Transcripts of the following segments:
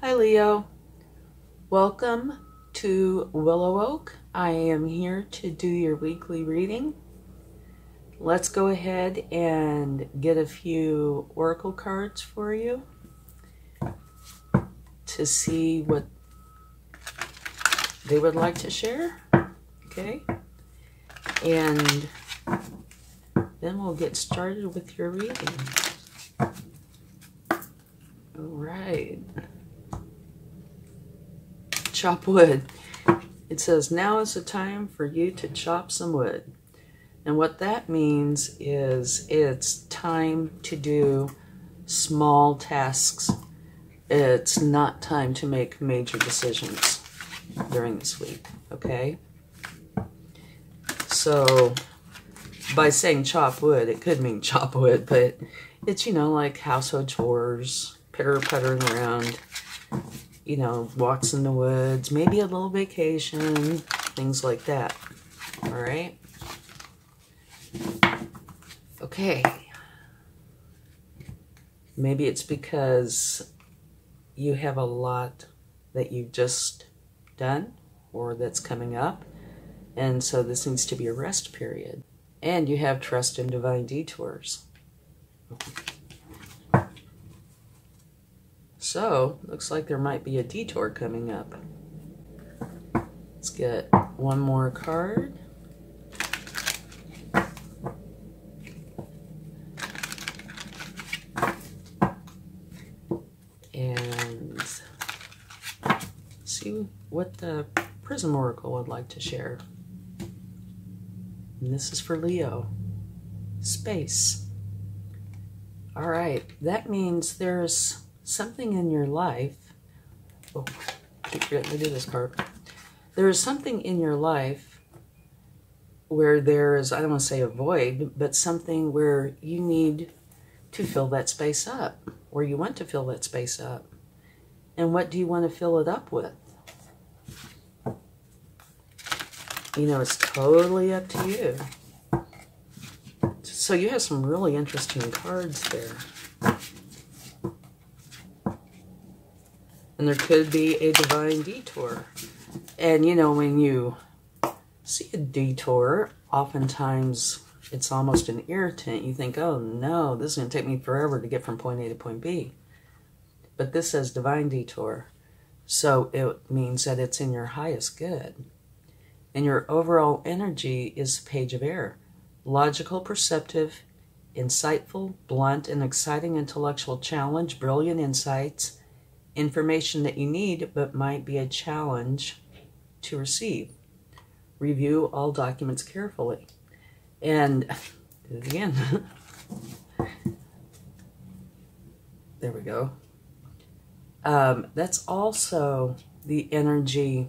Hi Leo, welcome to Willow Oak. I am here to do your weekly reading. Let's go ahead and get a few oracle cards for you to see what they would like to share. Okay, and then we'll get started with your reading. All right. Chop wood. It says, now is the time for you to chop some wood. And what that means is it's time to do small tasks. It's not time to make major decisions during this week, okay? So by saying chop wood, it could mean chop wood, but it's, like household chores, pitter-puttering around, walks in the woods, maybe a little vacation, things like that. All right? Okay. Maybe it's because you have a lot that you've just done or that's coming up, and so this needs to be a rest period. And you have trust in divine detours. So, looks like there might be a detour coming up. Let's get one more card. And see what the Prism Oracle would like to share. And this is for Leo. Space. All right, that means there's something in your life. Oh, I keep forgetting to do this card. There is something in your life where there is, I don't want to say a void, but something where you need to fill that space up, or you want to fill that space up. And what do you want to fill it up with? It's totally up to you. So you have some really interesting cards there. And there could be a divine detour. And when you see a detour, oftentimes it's almost an irritant. You think, oh no, this is going to take me forever to get from point A to point B. But this says divine detour. So it means that it's in your highest good. And your overall energy is the page of air. Logical, perceptive, insightful, blunt, and exciting intellectual challenge, brilliant insights, information that you need but might be a challenge to receive. Review all documents carefully. And again, there we go. That's also the energy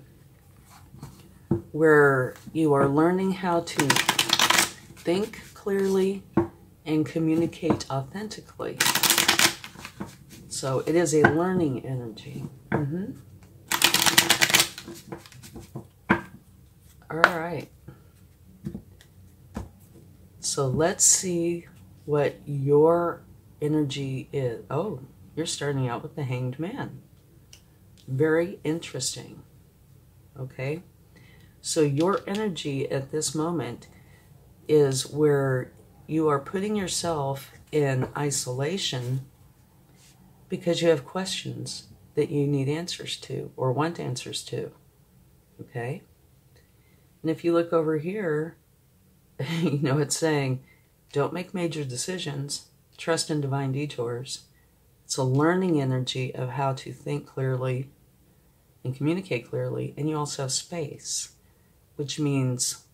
where you are learning how to think clearly and communicate authentically. So it is a learning energy. All right. So let's see what your energy is. Oh, you're starting out with the Hanged Man. Very interesting. Okay. So your energy at this moment is where you are putting yourself in isolation because you have questions that you need answers to or want answers to. Okay? And if you look over here, it's saying, don't make major decisions, trust in divine detours. It's a learning energy of how to think clearly and communicate clearly. And you also have space, which means,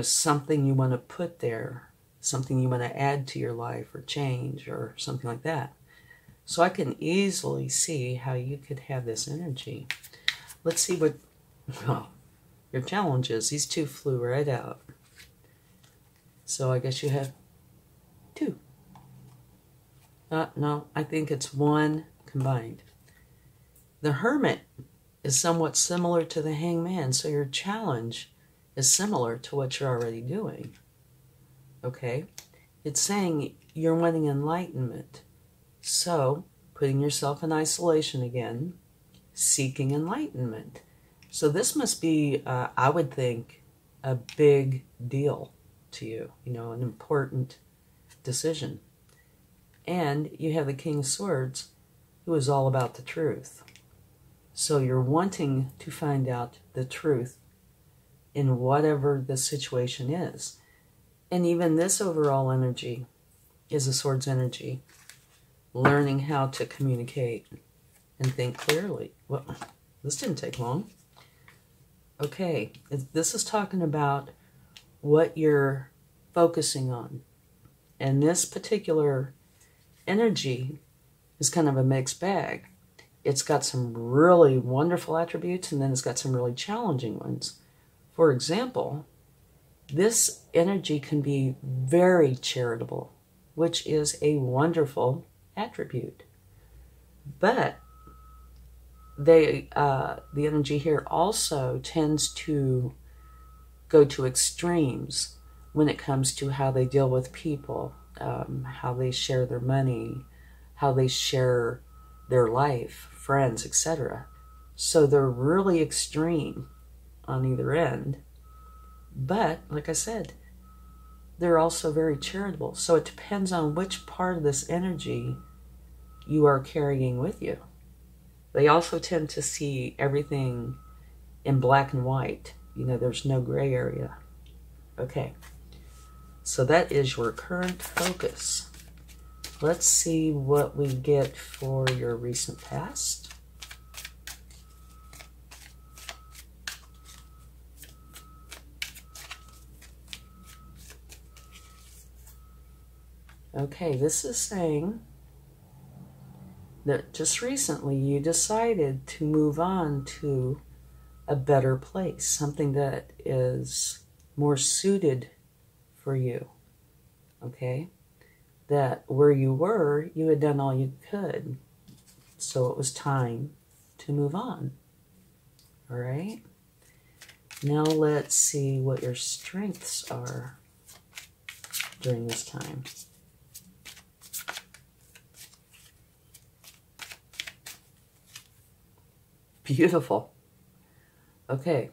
something you want to put there, something you want to add to your life or change or something like that. So I can easily see how you could have this energy. Let's see what your challenge is. These two flew right out. So I guess you have two. No, I think it's one combined. The Hermit is somewhat similar to the Hangman, so your challenge is similar to what you're already doing. Okay? It's saying you're wanting enlightenment. So, putting yourself in isolation again, seeking enlightenment. So this must be, I would think, a big deal to you, you know, an important decision. And you have the King of Swords, who is all about the truth. So you're wanting to find out the truth in whatever the situation is. And even this overall energy is a Swords energy, learning how to communicate and think clearly. Well, this didn't take long. Okay, this is talking about what you're focusing on. And this particular energy is kind of a mixed bag. It's got some really wonderful attributes, and then it's got some really challenging ones. For example, this energy can be very charitable, which is a wonderful attribute. But the energy here also tends to go to extremes when it comes to how they deal with people, how they share their money, how they share their life, friends, etc. So they're really extreme on either end. But, like I said, they're also very charitable. So it depends on which part of this energy you are carrying with you. They also tend to see everything in black and white. You know, there's no gray area. Okay, so that is your current focus. Let's see what we get for your recent past. Okay, this is saying that just recently you decided to move on to a better place, something that is more suited for you, okay? That where you were, you had done all you could, so it was time to move on, all right? Now let's see what your strengths are during this time. Beautiful. Okay,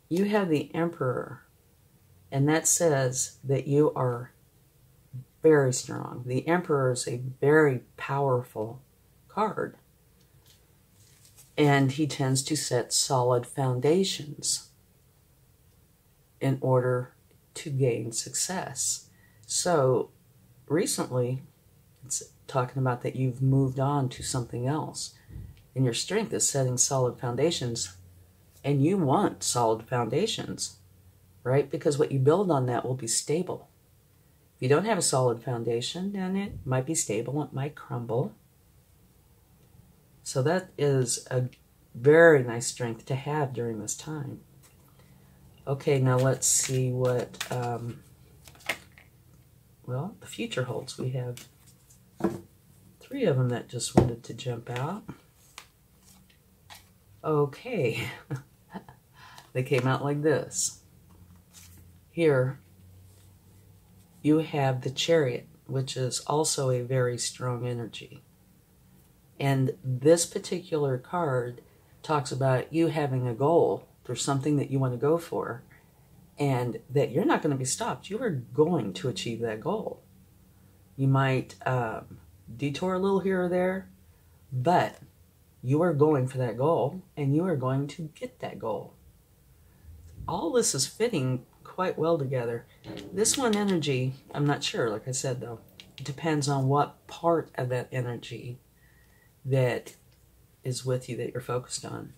you have the Emperor, and that says that you are very strong. The Emperor is a very powerful card, and he tends to set solid foundations in order to gain success. So recently, it's talking about that you've moved on to something else. And your strength is setting solid foundations. And you want solid foundations, right? Because what you build on that will be stable. If you don't have a solid foundation, then it might be stable, it might crumble. So that is a very nice strength to have during this time. Okay, now let's see what, well, the future holds. We have 3 of them that just wanted to jump out. Okay, they came out like this. Here, you have the Chariot, which is also a very strong energy. And this particular card talks about you having a goal. There's something that you want to go for, and that you're not going to be stopped. You are going to achieve that goal. You might detour a little here or there, but you are going for that goal, and you are going to get that goal. All this is fitting quite well together. This one energy, I'm not sure, like I said, though. It depends on what part of that energy that is with you that you're focused on.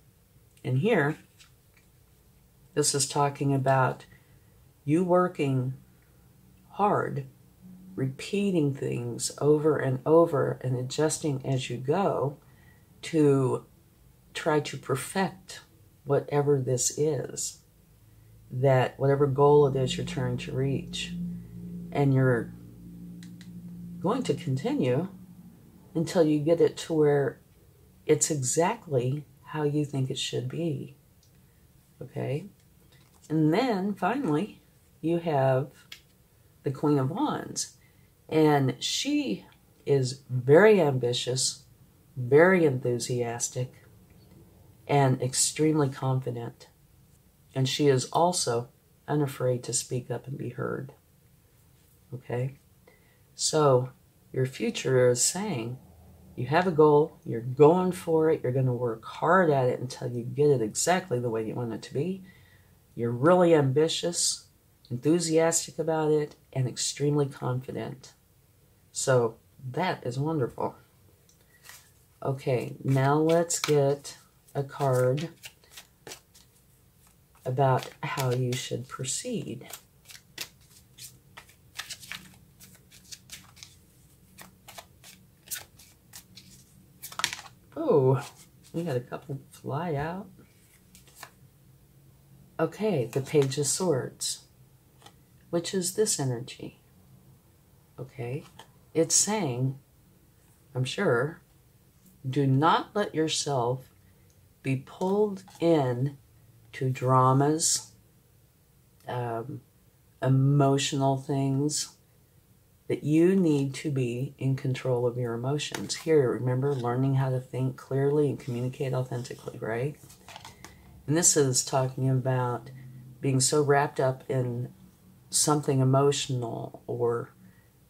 And here, this is talking about you working hard, repeating things over and over and adjusting as you go, to try to perfect whatever this is, that whatever goal it is you're trying to reach. And you're going to continue until you get it to where it's exactly how you think it should be. Okay? And then finally, you have the Queen of Wands. And she is very ambitious, very enthusiastic, and extremely confident. And she is also unafraid to speak up and be heard. Okay? So your future is saying you have a goal, you're going for it, you're going to work hard at it until you get it exactly the way you want it to be. You're really ambitious, enthusiastic about it, and extremely confident. So that is wonderful. Okay, now let's get a card about how you should proceed. Oh, we got a couple fly out. Okay, the Page of Swords, which is this energy. Okay, it's saying, I'm sure, do not let yourself be pulled in to dramas, emotional things, that you need to be in control of your emotions. Here, remember, learning how to think clearly and communicate authentically, right? And this is talking about being so wrapped up in something emotional or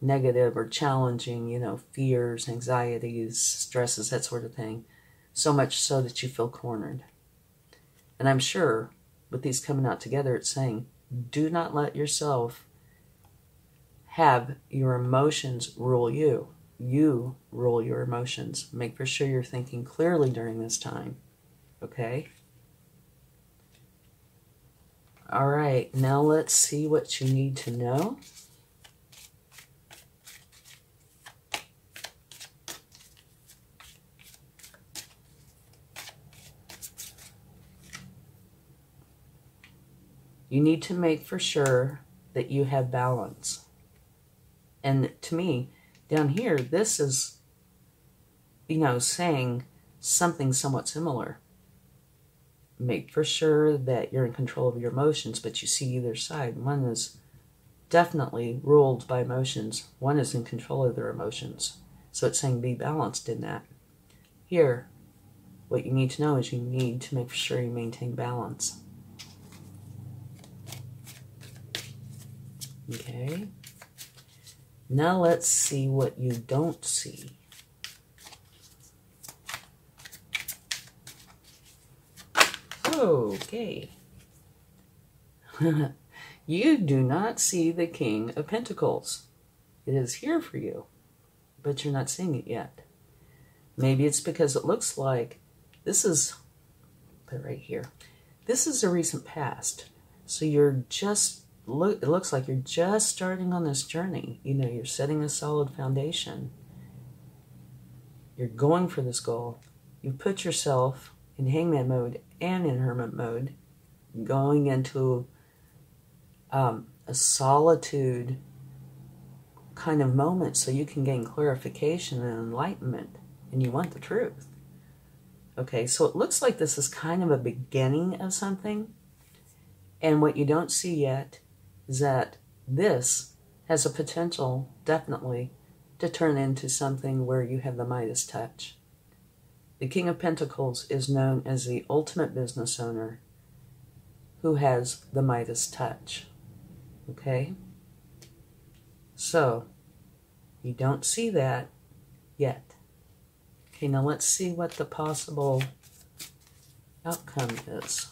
negative or challenging, you know, fears, anxieties, stresses, that sort of thing, so much so that you feel cornered. And I'm sure with these coming out together, it's saying, do not let yourself have your emotions rule you. You rule your emotions. Make for sure you're thinking clearly during this time. Okay? All right, now let's see what you need to know. You need to make for sure that you have balance. And to me, down here, this is, you know, saying something somewhat similar. Make for sure that you're in control of your emotions, but you see either side. One is definitely ruled by emotions. One is in control of their emotions. So it's saying be balanced in that. Here, what you need to know is you need to make sure you maintain balance. Okay. Now let's see what you don't see. Okay. You do not see the King of Pentacles. It is here for you, but you're not seeing it yet. Maybe it's because it looks like this is, put it right here, this is a recent past. So you're just, it looks like you're just starting on this journey. You know, you're setting a solid foundation. You're going for this goal. You put yourself in Hangman mode and in Hermit mode, going into a solitude kind of moment so you can gain clarification and enlightenment, and you want the truth. Okay, so it looks like this is kind of a beginning of something, and what you don't see yet is that this has a potential, definitely, to turn into something where you have the Midas touch. The King of Pentacles is known as the ultimate business owner who has the Midas touch. Okay? So, you don't see that yet. Okay, now let's see what the possible outcome is.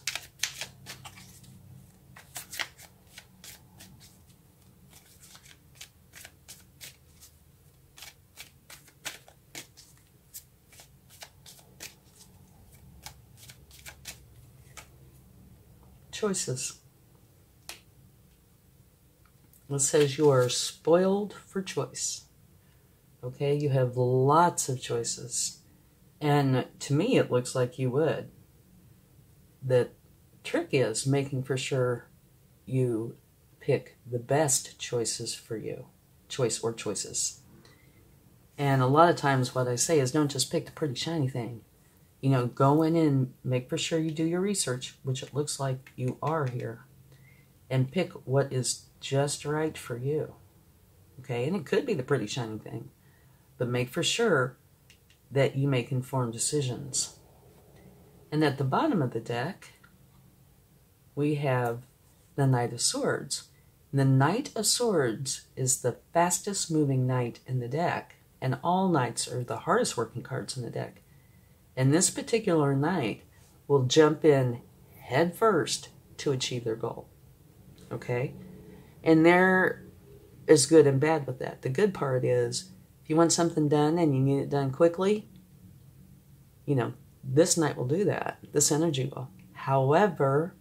Choices. It says you are spoiled for choice. Okay, you have lots of choices. And to me, it looks like you would. The trick is making for sure you pick the best choices for you. Choice or choices. And a lot of times what I say is don't just pick the pretty shiny thing. You know, go in and make for sure you do your research, which it looks like you are here, and pick what is just right for you. Okay, and it could be the pretty shiny thing, but make for sure that you make informed decisions. And at the bottom of the deck, we have the Knight of Swords. The Knight of Swords is the fastest moving knight in the deck, and all knights are the hardest working cards in the deck. And this particular knight will jump in head first to achieve their goal. Okay? And there is good and bad with that. The good part is, if you want something done and you need it done quickly, you know, this knight will do that. This energy will. However,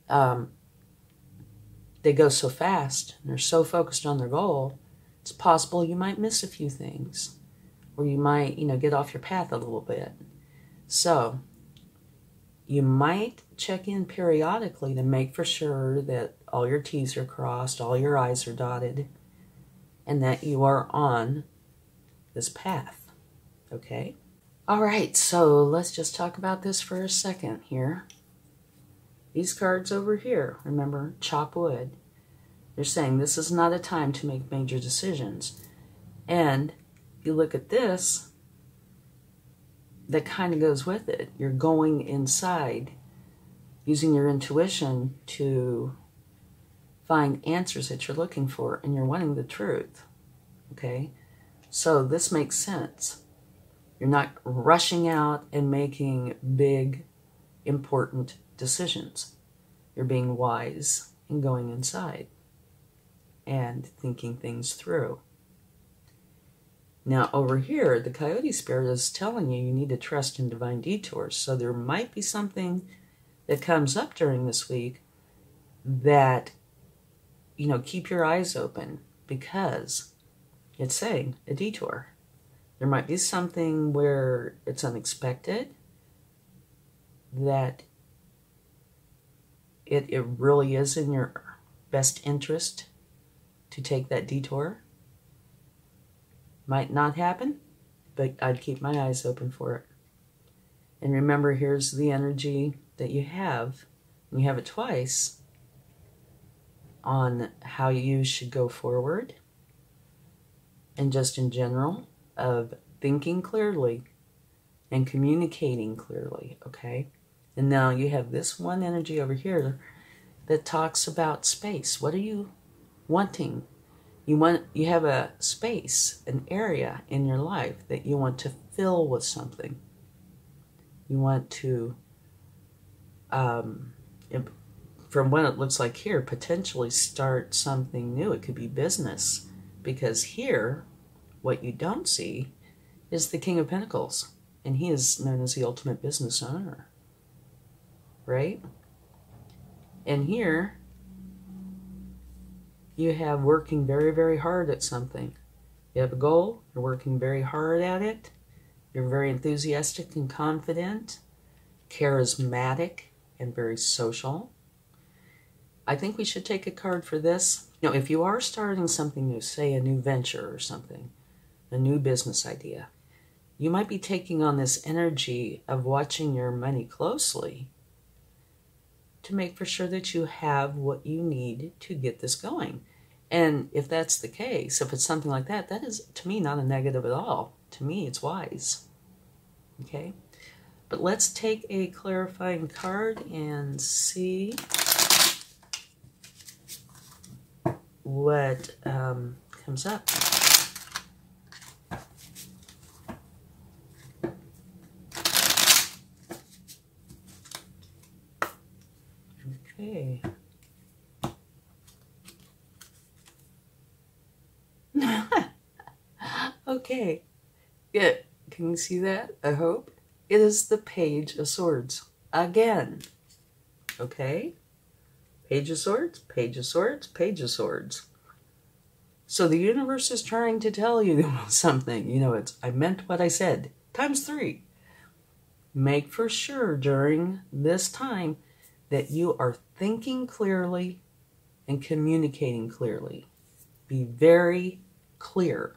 they go so fast and they're so focused on their goal, it's possible you might miss a few things, or you might, get off your path a little bit. So you might check in periodically to make for sure that all your T's are crossed, all your I's are dotted, and that you are on this path. Okay? All right, so let's just talk about this for a second here. These cards over here, remember, chop wood. They're saying this is not a time to make major decisions. And you look at this, that kind of goes with it. You're going inside, using your intuition to find answers that you're looking for, and you're wanting the truth. Okay? So this makes sense. You're not rushing out and making big, important decisions. You're being wise and going inside and thinking things through. Now over here, the Coyote Spirit is telling you need to trust in divine detours. So there might be something that comes up during this week that, keep your eyes open, because it's saying a detour. There might be something where it's unexpected, that it really is in your best interest to take that detour. Might not happen, but I'd keep my eyes open for it. And remember, here's the energy that you have, and you have it twice, on how you should go forward, and just in general, of thinking clearly and communicating clearly, okay? And now you have this one energy over here that talks about space. What are you wanting? You have a space, an area in your life that you want to fill with something. You want to, from what it looks like here, potentially start something new. It could be business, because here, what you don't see is the King of Pentacles, and he is known as the ultimate business owner, right? And here, you have working very, very hard at something. You have a goal, you're working very hard at it, you're very enthusiastic and confident, charismatic, and very social. I think we should take a card for this. If you are starting something new, say a new venture or something, a new business idea, you might be taking on this energy of watching your money closely to make for sure that you have what you need to get this going. And if that's the case, if it's something like that, that is, to me, not a negative at all. To me, it's wise. Okay? But let's take a clarifying card and see what comes up. Okay. Okay. Good. Can you see that? I hope. It is the Page of Swords. Again. Okay? Page of Swords, Page of Swords, Page of Swords. So the universe is trying to tell you something. I meant what I said. ×3. Make for sure during this time that you are thinking clearly and communicating clearly. Be very clear.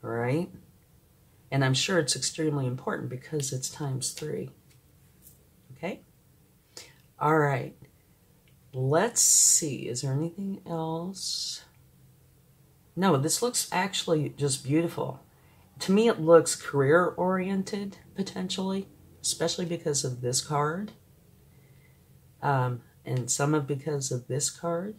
All right? And I'm sure it's extremely important because it's ×3. Okay? All right. Let's see. Is there anything else? No, this looks actually just beautiful. To me, it looks career-oriented, potentially. especially because of this card, and some of because of this card,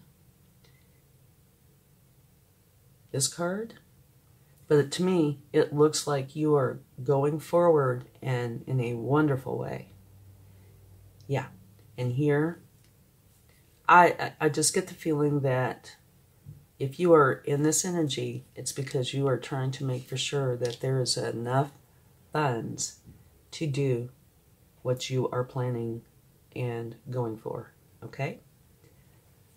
but to me, it looks like you are going forward and in a wonderful way. Yeah, and here, I just get the feeling that if you are in this energy, it's because you are trying to make for sure that there is enough funds to do what you are planning and going for, okay?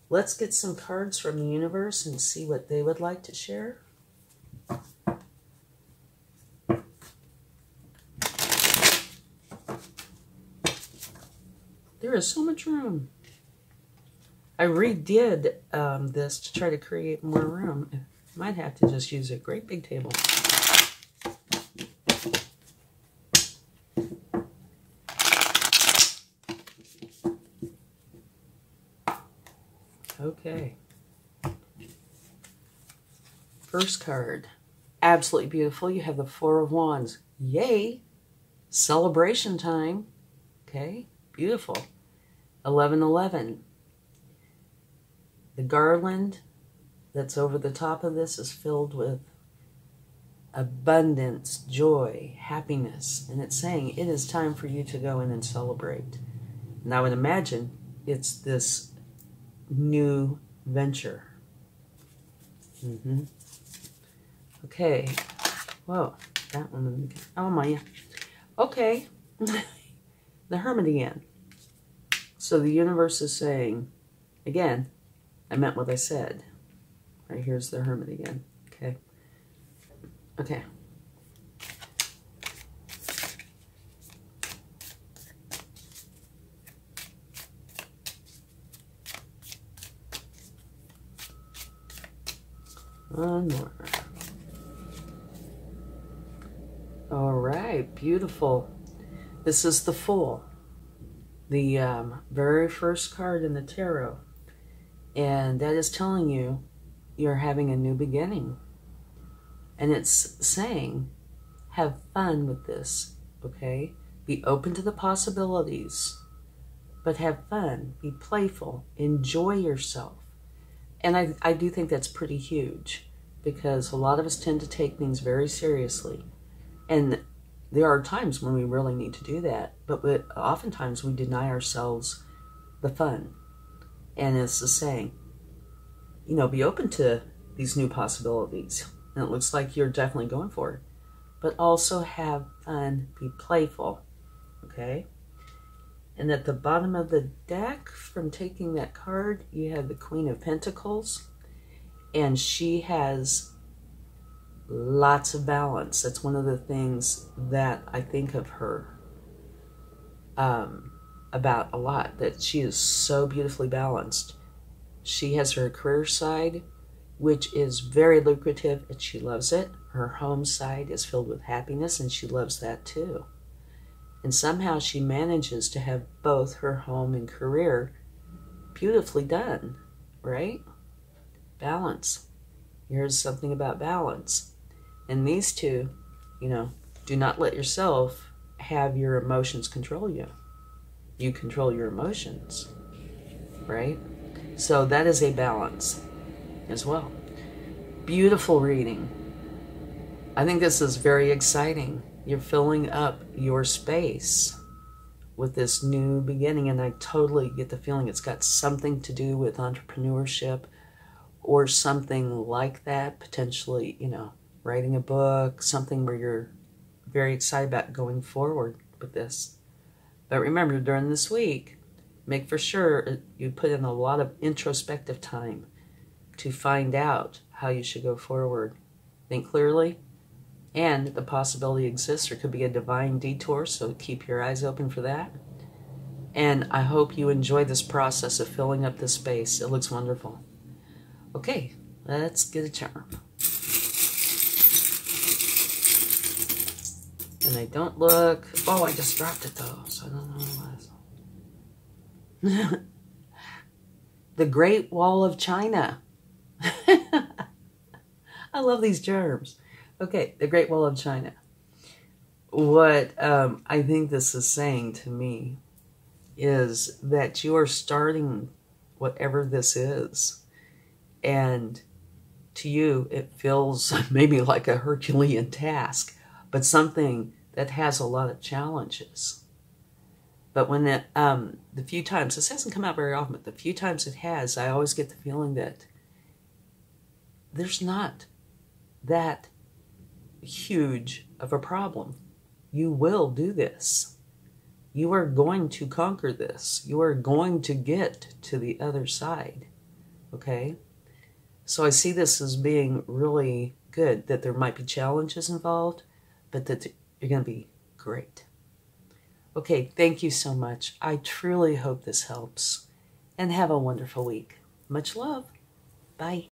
Let's get some cards from the universe and see what they would like to share. There is so much room. I redid this to try to create more room. Might have to just use a great big table. Okay. First card. Absolutely beautiful. You have the Four of Wands. Yay! Celebration time. Okay. Beautiful. 1111. The garland that's over the top of this is filled with abundance, joy, happiness. And it's saying it is time for you to go in and celebrate. And I would imagine it's this new venture. Okay. Whoa. That one. Oh my. Okay. The Hermit again. So the universe is saying, again, I meant what I said. Right, here's the Hermit again. Okay. Okay. One more. All right, beautiful. This is the Fool, the very first card in the tarot. And that is telling you you're having a new beginning. And it's saying, have fun with this, okay? Be open to the possibilities, but have fun, be playful, enjoy yourself. And I do think that's pretty huge, because a lot of us tend to take things very seriously. And there are times when we really need to do that, but oftentimes we deny ourselves the fun. And it's the saying, you know, be open to these new possibilities. And it looks like you're definitely going for it. But also have fun, be playful, okay? And at the bottom of the deck, from taking that card, you have the Queen of Pentacles. And she has lots of balance. That's one of the things that I think of her about a lot, that she is so beautifully balanced. She has her career side, which is very lucrative, and she loves it. Her home side is filled with happiness, and she loves that too. And somehow she manages to have both her home and career beautifully done, right? Balance. Here's something about balance. And these two, you know, do not let yourself have your emotions control you. You control your emotions, right? So that is a balance as well. Beautiful reading. I think this is very exciting. You're filling up your space with this new beginning, and I totally get the feeling it's got something to do with entrepreneurship or something like that, potentially, you know, writing a book, something where you're very excited about going forward with this. But remember, during this week, make for sure you put in a lot of introspective time to find out how you should go forward. Think clearly, and the possibility exists there could be a divine detour, so keep your eyes open for that. And I hope you enjoy this process of filling up this space. It looks wonderful. Okay, let's get a charm. And I don't look... Oh, I just dropped it though, so I don't know what it was. The Great Wall of China. I love these germs. Okay, the Great Wall of China. what I think this is saying to me is that you are starting whatever this is, and to you it feels maybe like a Herculean task, but something that has a lot of challenges. But when the few times, this hasn't come out very often, but the few times it has, I always get the feeling that there's not that huge of a problem. You will do this. You are going to conquer this. You are going to get to the other side. Okay? So I see this as being really good, that there might be challenges involved, but that you're going to be great. Okay, thank you so much. I truly hope this helps. And have a wonderful week. Much love. Bye.